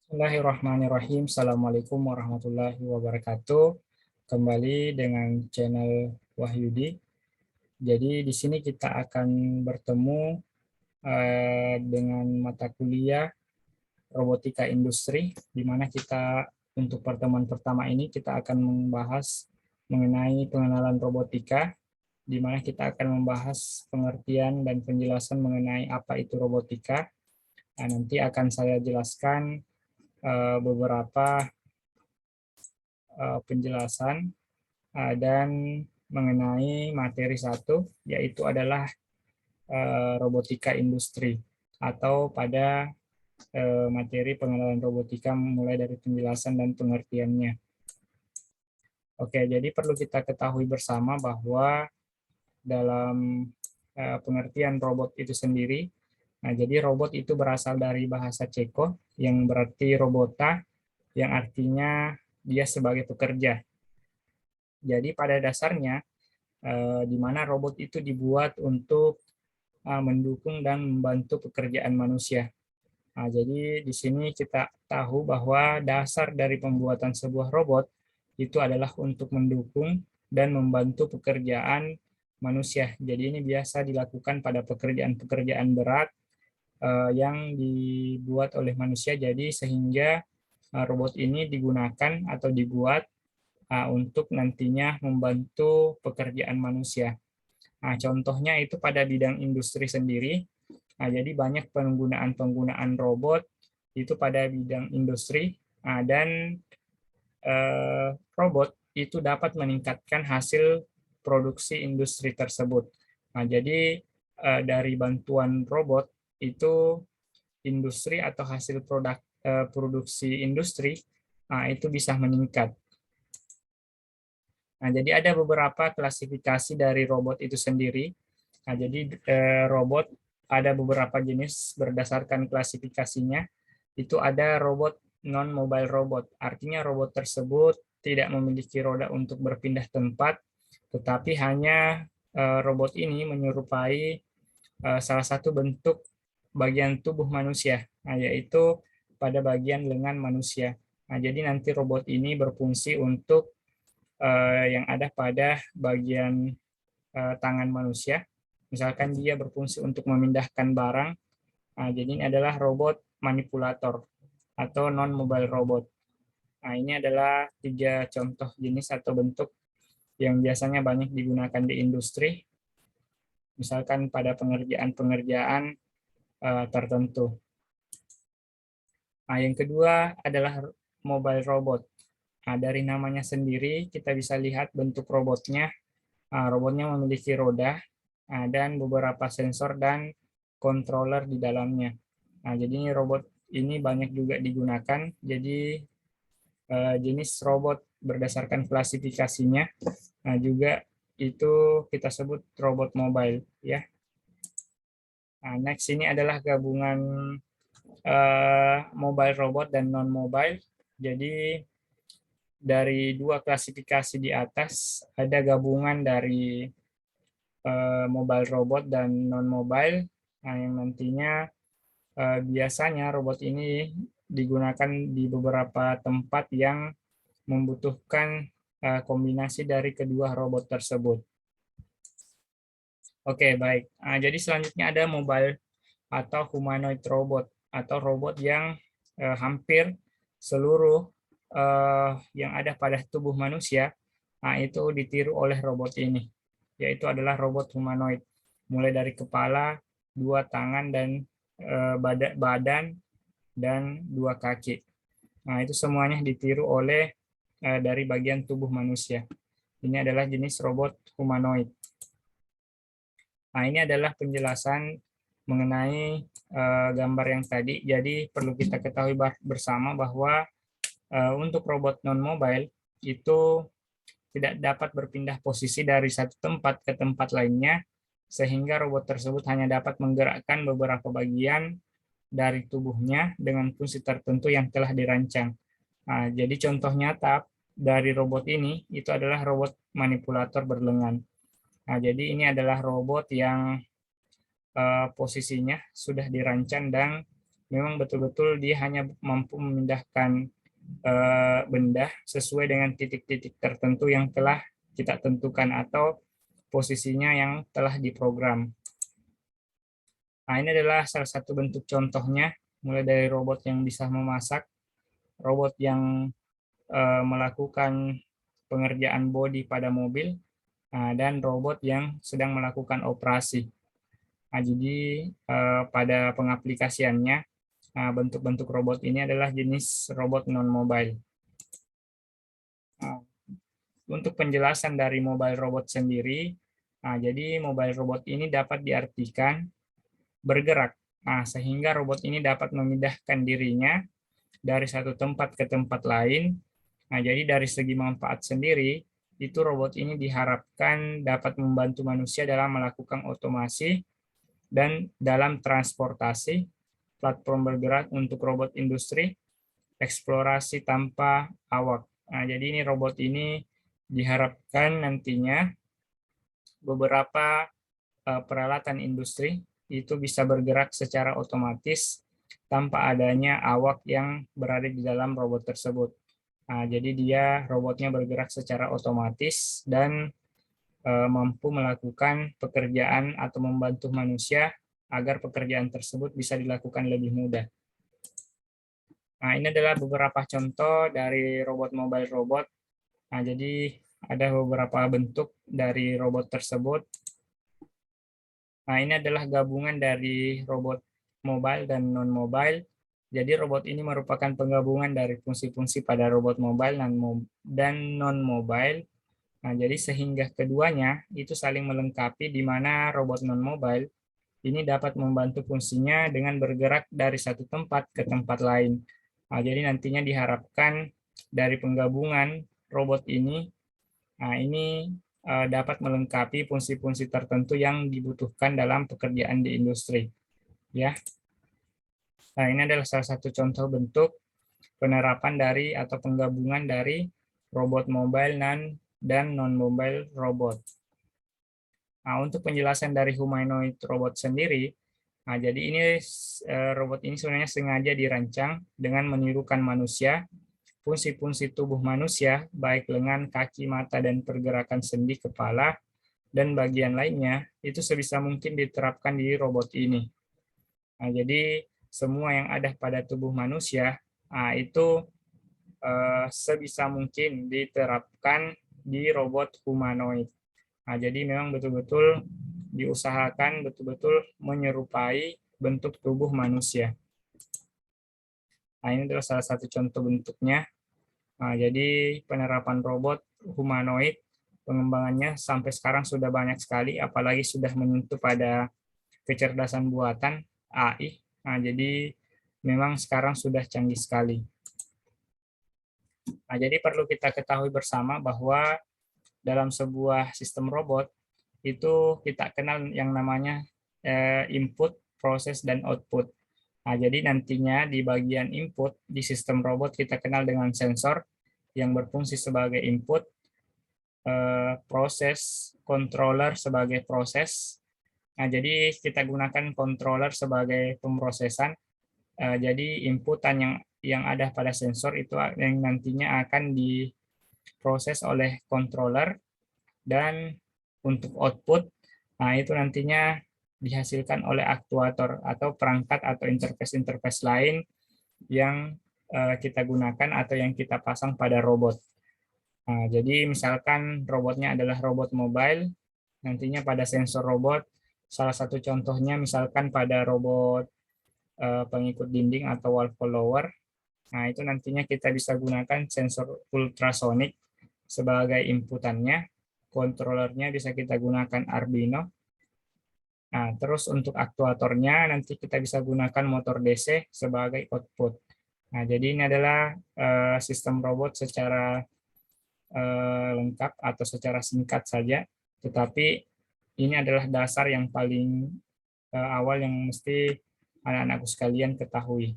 Bismillahirrahmanirrahim. Assalamualaikum warahmatullahi wabarakatuh. Kembali dengan channel Wahyudi. Jadi di sini kita akan bertemu dengan mata kuliah robotika industri, di mana kita untuk pertemuan pertama ini kita akan membahas mengenai pengenalan robotika, di mana kita akan membahas pengertian dan penjelasan mengenai apa itu robotika. Nah, nanti akan saya jelaskan beberapa penjelasan dan mengenai materi satu, yaitu adalah robotika industri, atau pada materi pengenalan robotika mulai dari penjelasan dan pengertiannya. Oke, jadi perlu kita ketahui bersama bahwa dalam pengertian robot itu sendiri, nah jadi robot itu berasal dari bahasa Ceko yang berarti robota, yang artinya dia sebagai pekerja. Jadi pada dasarnya di mana robot itu dibuat untuk mendukung dan membantu pekerjaan manusia. Nah, jadi di sini kita tahu bahwa dasar dari pembuatan sebuah robot itu adalah untuk mendukung dan membantu pekerjaan manusia. Jadi ini biasa dilakukan pada pekerjaan-pekerjaan berat yang dibuat oleh manusia. Jadi sehingga robot ini digunakan atau dibuat untuk nantinya membantu pekerjaan manusia. Nah, contohnya itu pada bidang industri sendiri. Nah, jadi banyak penggunaan robot itu pada bidang industri, dan robot itu dapat meningkatkan hasil produksi industri tersebut. Nah, jadi dari bantuan robot itu industri atau hasil produksi industri itu bisa meningkat. Nah, jadi ada beberapa klasifikasi dari robot itu sendiri. Nah, jadi robot ada beberapa jenis berdasarkan klasifikasinya. Itu ada robot non-mobile robot. Artinya robot tersebut tidak memiliki roda untuk berpindah tempat, tetapi hanya robot ini menyerupai salah satu bentuk bagian tubuh manusia, yaitu pada bagian lengan manusia. Nah, jadi nanti robot ini berfungsi untuk yang ada pada bagian tangan manusia. Misalkan dia berfungsi untuk memindahkan barang, jadi ini adalah robot manipulator atau non-mobile robot. Nah, ini adalah 3 contoh jenis atau bentuk yang biasanya banyak digunakan di industri, misalkan pada pengerjaan-pengerjaan tertentu. Nah, yang kedua adalah mobile robot. Nah, dari namanya sendiri kita bisa lihat bentuk robotnya. Robotnya memiliki roda dan beberapa sensor dan controller di dalamnya. Nah, jadi ini robot ini banyak juga digunakan. Jadi jenis robot berdasarkan klasifikasinya, nah juga itu kita sebut robot mobile, ya. Nah, next ini adalah gabungan mobile robot dan non mobile. Jadi dari 2 klasifikasi di atas ada gabungan dari mobile robot dan non mobile. Nah, yang nantinya biasanya robot ini digunakan di beberapa tempat yang membutuhkan kombinasi dari kedua robot tersebut. Oke, baik. Jadi selanjutnya ada mobile atau humanoid robot, atau robot yang hampir seluruh yang ada pada tubuh manusia itu ditiru oleh robot ini, yaitu adalah robot humanoid, mulai dari kepala, 2 tangan, dan badan, dan 2 kaki. Nah, itu semuanya ditiru oleh dari bagian tubuh manusia. Ini adalah jenis robot humanoid. Nah, ini adalah penjelasan mengenai gambar yang tadi. Jadi perlu kita ketahui bersama bahwa untuk robot non-mobile itu tidak dapat berpindah posisi dari satu tempat ke tempat lainnya, sehingga robot tersebut hanya dapat menggerakkan beberapa bagian dari tubuhnya dengan fungsi tertentu yang telah dirancang. Nah, jadi contoh nyata dari robot ini itu adalah robot manipulator berlengan. Nah, jadi ini adalah robot yang posisinya sudah dirancang dan memang betul-betul dia hanya mampu memindahkan benda sesuai dengan titik-titik tertentu yang telah kita tentukan atau posisinya yang telah diprogram. Nah, ini adalah salah satu bentuk contohnya, mulai dari robot yang bisa memasak, robot yang melakukan pengerjaan bodi pada mobil, dan robot yang sedang melakukan operasi. Nah, jadi pada pengaplikasiannya, bentuk-bentuk robot ini adalah jenis robot non-mobile. Untuk penjelasan dari mobile robot sendiri, jadi mobile robot ini dapat diartikan bergerak, sehingga robot ini dapat memindahkan dirinya dari satu tempat ke tempat lain. Jadi dari segi manfaat sendiri, itu robot ini diharapkan dapat membantu manusia dalam melakukan otomasi dan dalam transportasi, platform bergerak untuk robot industri, eksplorasi tanpa awak. Jadi ini robot ini diharapkan nantinya beberapa peralatan industri itu bisa bergerak secara otomatis tanpa adanya awak yang berada di dalam robot tersebut. Jadi robotnya bergerak secara otomatis dan mampu melakukan pekerjaan atau membantu manusia agar pekerjaan tersebut bisa dilakukan lebih mudah. Ini adalah beberapa contoh dari robot mobile robot. Jadi ada beberapa bentuk dari robot tersebut. Ini adalah gabungan dari robot mobile dan non-mobile. Jadi robot ini merupakan penggabungan dari fungsi-fungsi pada robot mobile dan non-mobile. Jadi sehingga keduanya itu saling melengkapi, di mana robot non-mobile ini dapat membantu fungsinya dengan bergerak dari satu tempat ke tempat lain. Jadi nantinya diharapkan dari penggabungan robot ini dapat melengkapi fungsi-fungsi tertentu yang dibutuhkan dalam pekerjaan di industri. Ya. Ini adalah salah satu contoh bentuk penerapan dari atau penggabungan dari robot mobile dan non-mobile robot. Untuk penjelasan dari humanoid robot sendiri, jadi ini robot ini sebenarnya sengaja dirancang dengan menirukan manusia. Fungsi-fungsi tubuh manusia, baik lengan, kaki, mata, dan pergerakan sendi, kepala, dan bagian lainnya, itu sebisa mungkin diterapkan di robot ini. Jadi semua yang ada pada tubuh manusia itu sebisa mungkin diterapkan di robot humanoid. Jadi memang betul-betul diusahakan betul-betul menyerupai bentuk tubuh manusia. Ini adalah salah satu contoh bentuknya. Jadi penerapan robot humanoid, pengembangannya sampai sekarang sudah banyak sekali, apalagi sudah menyentuh pada kecerdasan buatan AI. Jadi memang sekarang sudah canggih sekali. Jadi perlu kita ketahui bersama bahwa dalam sebuah sistem robot itu kita kenal yang namanya input, proses, dan output. Jadi nantinya di bagian input di sistem robot kita kenal dengan sensor yang berfungsi sebagai input, proses, controller sebagai proses. Jadi kita gunakan controller sebagai pemrosesan. Jadi inputan yang ada pada sensor itu yang nantinya akan diproses oleh controller, dan untuk output, itu nantinya dihasilkan oleh aktuator atau perangkat atau interface-interface lain yang kita gunakan atau yang kita pasang pada robot. Jadi misalkan robotnya adalah robot mobile, nantinya pada sensor robot, salah satu contohnya misalkan pada robot pengikut dinding atau wall follower, itu nantinya kita bisa gunakan sensor ultrasonic sebagai inputannya, kontrolernya bisa kita gunakan Arduino. Terus untuk aktuatornya nanti kita bisa gunakan motor DC sebagai output. Jadi ini adalah sistem robot secara lengkap atau secara singkat saja, tetapi ini adalah dasar yang paling awal yang mesti anak-anakku sekalian ketahui.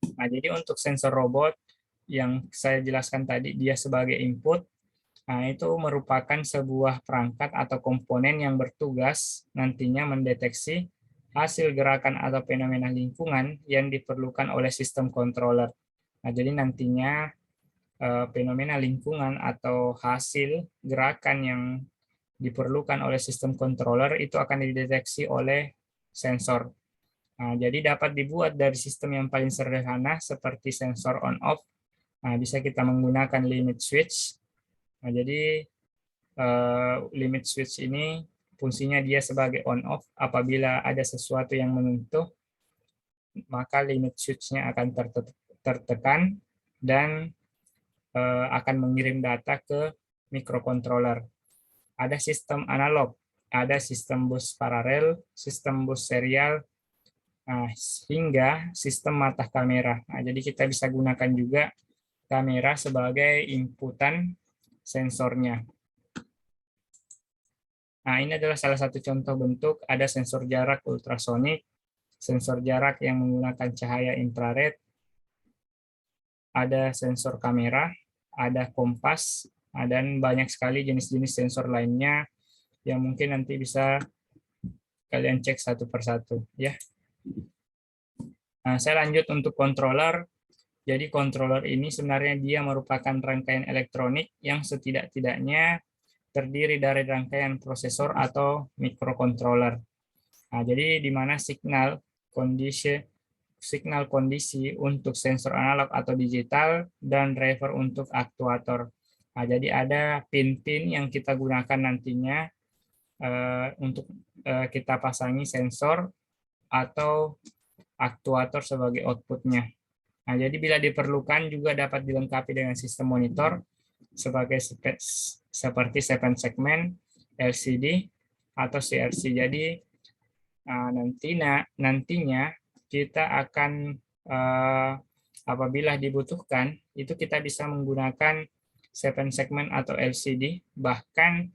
Jadi untuk sensor robot yang saya jelaskan tadi, dia sebagai input, itu merupakan sebuah perangkat atau komponen yang bertugas nantinya mendeteksi hasil gerakan atau fenomena lingkungan yang diperlukan oleh sistem controller. Nah, jadi nantinya fenomena lingkungan atau hasil gerakan yang diperlukan oleh sistem controller itu akan dideteksi oleh sensor. Nah, jadi dapat dibuat dari sistem yang paling sederhana seperti sensor on-off. Nah, bisa kita menggunakan limit switch. Nah, jadi limit switch ini fungsinya dia sebagai on-off. Apabila ada sesuatu yang menyentuh, maka limit switch-nya akan tertekan dan akan mengirim data ke microcontroller. Ada sistem analog, ada sistem bus paralel, sistem bus serial, hingga sistem mata kamera. Nah, jadi kita bisa gunakan juga kamera sebagai inputan sensornya. Nah, ini adalah salah satu contoh bentuk, ada sensor jarak ultrasonik, sensor jarak yang menggunakan cahaya infrared, ada sensor kamera, ada kompas, dan banyak sekali jenis-jenis sensor lainnya yang mungkin nanti bisa kalian cek satu persatu ya. Nah, saya lanjut untuk controller. Jadi controller ini sebenarnya dia merupakan rangkaian elektronik yang setidak-tidaknya terdiri dari rangkaian prosesor atau microcontroller. Nah, jadi di mana signal kondisi untuk sensor analog atau digital dan driver untuk aktuator. Nah, jadi ada pin-pin yang kita gunakan nantinya untuk kita pasangi sensor atau aktuator sebagai outputnya. Nah, jadi bila diperlukan juga dapat dilengkapi dengan sistem monitor sebagai seperti 7 segmen, LCD, atau CRC. Jadi nantinya kita akan apabila dibutuhkan itu kita bisa menggunakan 7 segmen atau LCD, bahkan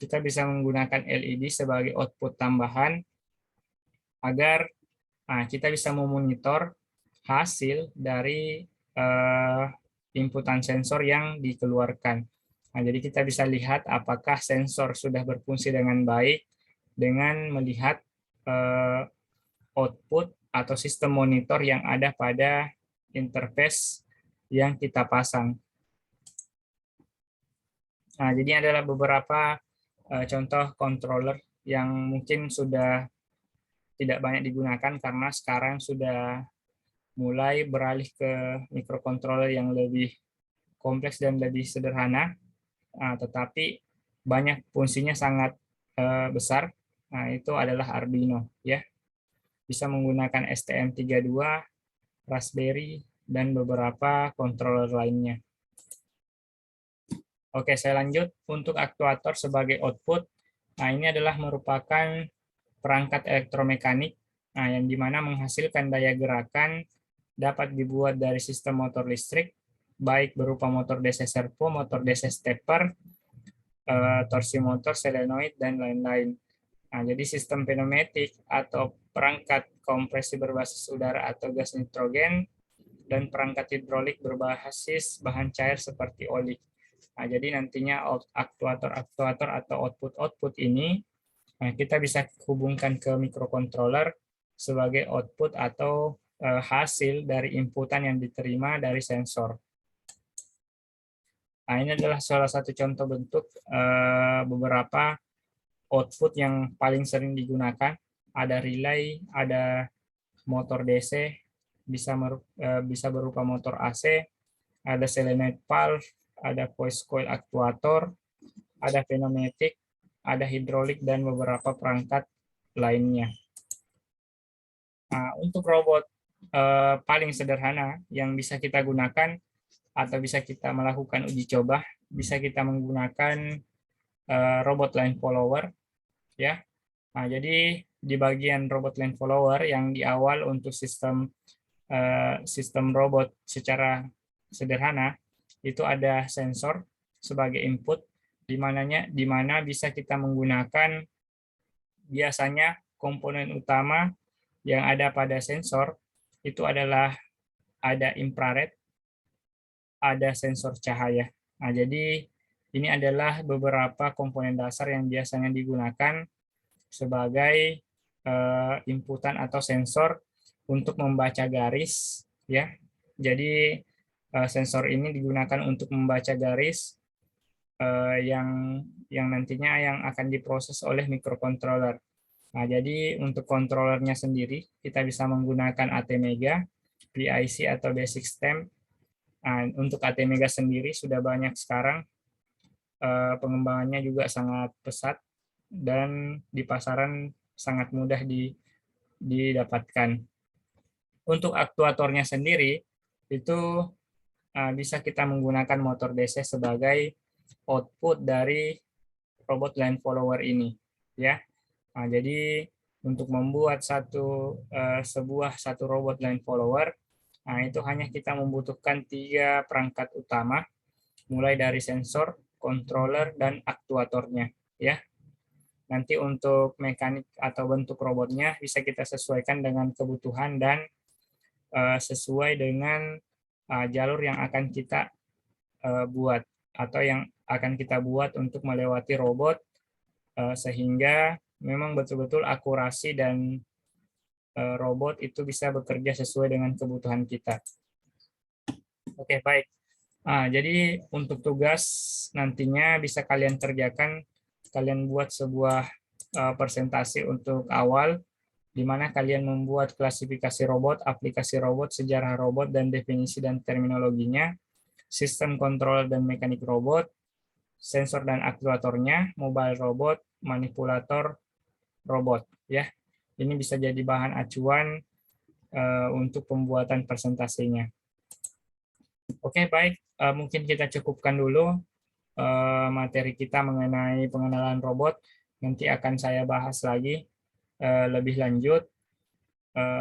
kita bisa menggunakan LED sebagai output tambahan agar kita bisa memonitor hasil dari inputan sensor yang dikeluarkan. Nah, jadi kita bisa lihat apakah sensor sudah berfungsi dengan baik dengan melihat output atau sistem monitor yang ada pada interface yang kita pasang. Nah, jadi adalah beberapa contoh controller yang mungkin sudah tidak banyak digunakan karena sekarang sudah mulai beralih ke microcontroller yang lebih kompleks dan lebih sederhana, tetapi banyak fungsinya sangat besar. Nah, itu adalah Arduino ya. Bisa menggunakan STM32, Raspberry, dan beberapa controller lainnya. Oke, saya lanjut untuk aktuator sebagai output. Nah, ini adalah merupakan perangkat elektromekanik yang dimana menghasilkan daya gerakan dapat dibuat dari sistem motor listrik, baik berupa motor DC servo, motor DC stepper, torsi motor, solenoid, dan lain-lain. Nah, jadi sistem pneumatik atau perangkat kompresi berbasis udara atau gas nitrogen dan perangkat hidrolik berbasis bahan cair seperti oli. Nah, jadi nantinya aktuator-aktuator atau output-output ini kita bisa hubungkan ke microcontroller sebagai output atau hasil dari inputan yang diterima dari sensor. Nah, ini adalah salah satu contoh bentuk beberapa output yang paling sering digunakan. Ada relay, ada motor DC, bisa berupa motor AC, ada solenoid valve, ada voice coil aktuator, ada pneumatik, ada hidrolik, dan beberapa perangkat lainnya. Nah, untuk robot paling sederhana yang bisa kita gunakan atau bisa kita melakukan uji coba, bisa kita menggunakan robot line follower ya. Nah, jadi di bagian robot line follower yang di awal untuk sistem robot secara sederhana itu ada sensor sebagai input di mana bisa kita menggunakan biasanya komponen utama yang ada pada sensor itu adalah ada infrared, ada sensor cahaya. Nah, jadi ini adalah beberapa komponen dasar yang biasanya digunakan sebagai inputan atau sensor untuk membaca garis, ya. Jadi sensor ini digunakan untuk membaca garis yang nantinya yang akan diproses oleh microcontroller. Nah, jadi untuk kontrolernya sendiri kita bisa menggunakan ATmega, PIC atau Basic Stem. Nah, untuk ATmega sendiri sudah banyak sekarang, pengembangannya juga sangat pesat dan di pasaran sangat mudah didapatkan. Untuk aktuatornya sendiri itu bisa kita menggunakan motor DC sebagai output dari robot line follower ini, ya. Nah, jadi untuk membuat satu robot line follower, nah itu hanya kita membutuhkan 3 perangkat utama, mulai dari sensor, controller, dan aktuatornya, ya. Nanti untuk mekanik atau bentuk robotnya bisa kita sesuaikan dengan kebutuhan dan sesuai dengan jalur yang akan kita buat atau yang akan kita buat untuk melewati robot, sehingga memang betul-betul akurasi dan robot itu bisa bekerja sesuai dengan kebutuhan kita. Oke, baik. Jadi untuk tugas nantinya bisa kalian kerjakan, kalian buat sebuah presentasi untuk awal, di mana kalian membuat klasifikasi robot, aplikasi robot, sejarah robot, dan definisi dan terminologinya, sistem kontrol dan mekanik robot, sensor dan aktuatornya, mobile robot, manipulator robot. Ya, ini bisa jadi bahan acuan untuk pembuatan presentasinya. Oke, baik. Mungkin kita cukupkan dulu materi kita mengenai pengenalan robot. Nanti akan saya bahas lagi lebih lanjut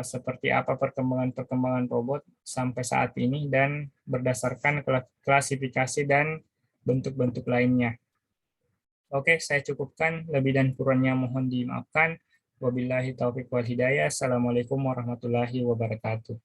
seperti apa perkembangan robot sampai saat ini dan berdasarkan klasifikasi dan bentuk-bentuk lainnya. Oke, saya cukupkan. Lebih dan kurangnya mohon dimaafkan. Wabillahi taufiq wal hidayah. Assalamualaikum warahmatullahi wabarakatuh.